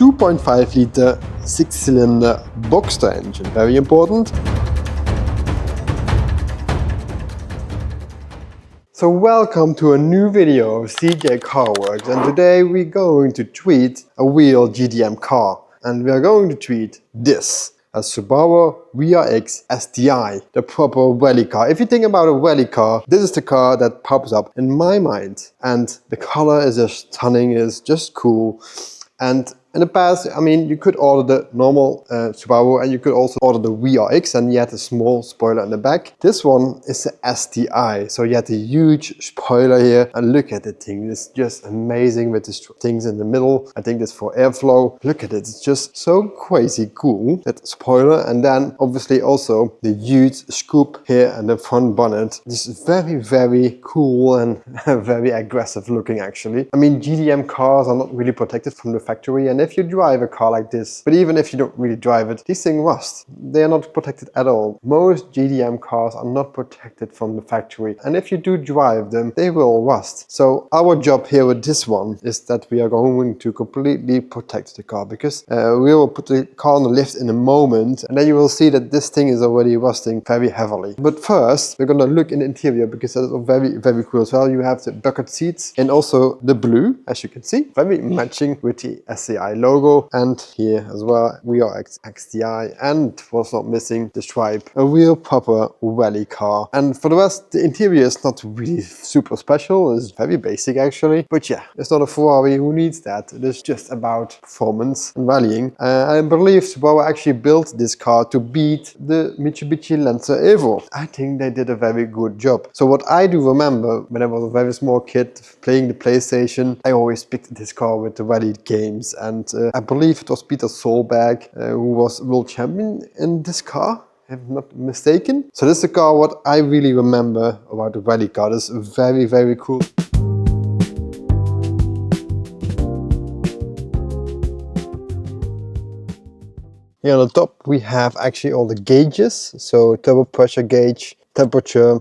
2.5 liter 6-cylinder Boxster engine, very important. So welcome to a new video of CG-Carworks, and today we're going to treat a real GDM car, and we are going to treat this, a Subaru WRX STI, the proper rally car. If you think about a rally car, this is the car that pops up in my mind, and the color is just stunning, it's just cool. And in the past, I mean, you could order the normal Subaru, and you could also order the WRX, and you had a small spoiler in the back. This one is the STI, so you had a huge spoiler here, and look at the thing. It's just amazing with these things in the middle. I think it's for airflow. Look at it, it's just so crazy cool, that spoiler. And then obviously also the huge scoop here and the front bonnet. This is very, very cool and very aggressive looking actually. I mean, GDM cars are not really protected from the factory, and if you drive a car like this, but even if you don't really drive it, these things rust. They are not protected at all. Most GDM cars are not protected from the factory, and if you do drive them, they will rust. So our job here with this one is that we are going to completely protect the car, because we will put the car on the lift in a moment, and then you will see that this thing is already rusting very heavily. But first, we're gonna look in the interior, because that is very, very cool as well. You have the bucket seats and also the blue, as you can see, very matching with the STI logo, and here as well WRX STI, and was not missing the stripe, a real proper rally car. And for the rest, the interior is not really super special, it's very basic actually, but yeah, it's not a Ferrari, who needs that? It is just about performance and rallying. I believe Subaru actually built this car to beat the Mitsubishi Lancer Evo. I think they did a very good job. So what I do remember when I was a very small kid playing the PlayStation, I always picked this car with the rally games, and I believe it was Peter Solberg who was world champion in this car, if I'm not mistaken. So this is a car what I really remember about the rally car. This is very, very cool. Here on the top we have actually all the gauges, so turbo pressure gauge, temperature,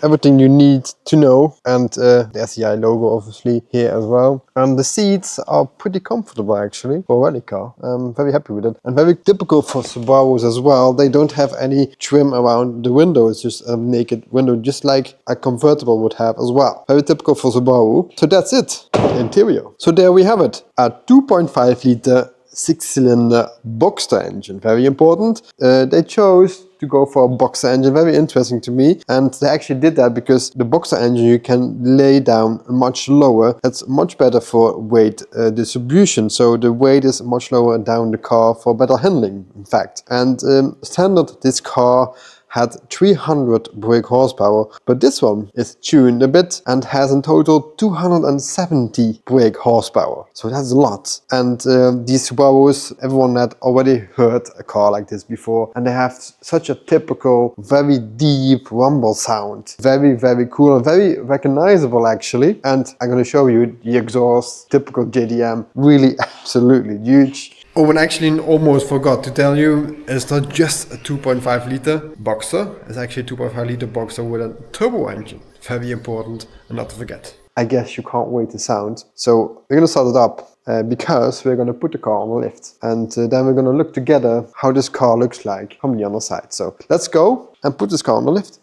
everything you need to know, and the STI logo obviously here as well. And the seats are pretty comfortable actually for a rally car. I'm very happy with it, and very typical for Subarus as well. They don't have any trim around the window, it's just a naked window, just like a convertible would have as well. Very typical for Subaru. So that's it, the interior. So there we have it, a 2.5 liter 6-cylinder Boxster engine, very important. They chose to go for a Boxster engine, very interesting to me, and they actually did that because the Boxster engine you can lay down much lower. That's much better for weight distribution, so the weight is much lower down the car for better handling, in fact. And standard, this car had 300 brake horsepower, but this one is tuned a bit and has in total 270 brake horsepower. So that's a lot. And these Subarus, everyone had already heard a car like this before, and they have such a typical, very deep rumble sound. Very, very cool and very recognizable actually. And I'm gonna show you the exhaust, typical JDM, really absolutely huge. Oh, and actually almost forgot to tell you, it's not just a 2.5 liter Boxster, it's actually a 2.5 liter Boxster with a turbo engine. Very important, and not to forget. I guess you can't wait the sound. So we're gonna start it up because we're gonna put the car on the lift, and then we're gonna look together how this car looks like from the other side. So let's go and put this car on the lift.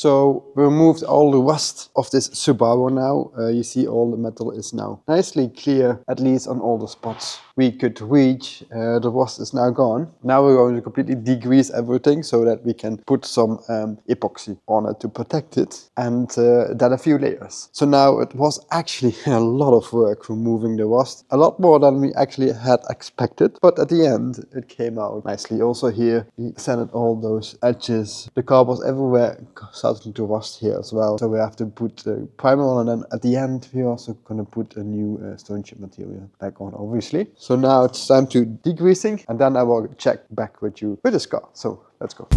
So we removed all the rust of this Subaru now. You see all the metal is now nicely clear, at least on all the spots we could reach. The rust is now gone. Now we're going to completely degrease everything so that we can put some epoxy on it to protect it, and then a few layers. So now it was actually a lot of work removing the rust, a lot more than we actually had expected, but at the end it came out nicely. Also here we sanded all those edges. The car was everywhere starting to rust here as well, so we have to put the primer on, and then at the end we're also going to put a new stone chip material back on, obviously. So now it's time to degreasing, and then I will check back with you with this car. So let's go.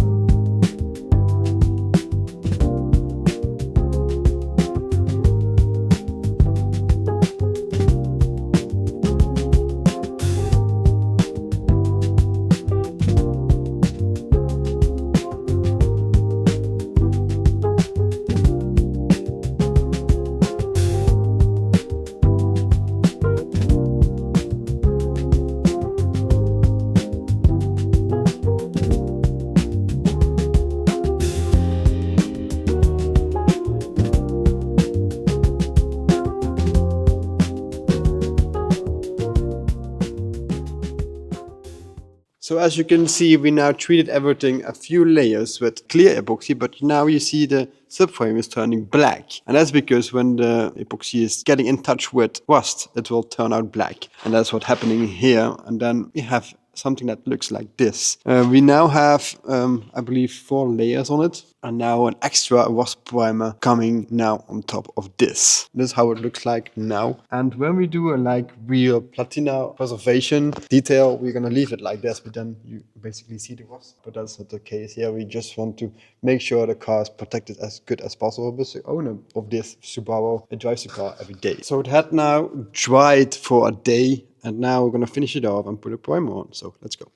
So as you can see, we now treated everything a few layers with clear epoxy, but now you see the subframe is turning black. And that's because when the epoxy is getting in touch with rust, it will turn out black. And that's what's happening here. And then we have something that looks like this. We now have, I believe, 4 layers on it, and now an extra rust primer coming now on top of this. This is how it looks like now. And when we do a real patina preservation detail, we're gonna leave it like this, but then you basically see the rust. But that's not the case here. We just want to make sure the car is protected as good as possible. Because the owner of this Subaru, it drives the car every day. So it had now dried for a day, and now we're gonna finish it off and put a primer on. So let's go.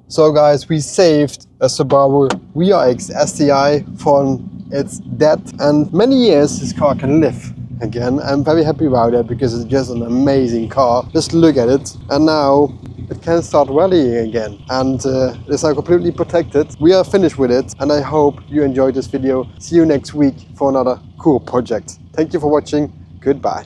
So guys, we saved a Subaru WRX STI from its death, and many years this car can live again. I'm very happy about it because it's just an amazing car. Just look at it, and now it can start rallying again, and it's now completely protected. We are finished with it, and I hope you enjoyed this video. See you next week for another cool project. Thank you for watching. Goodbye.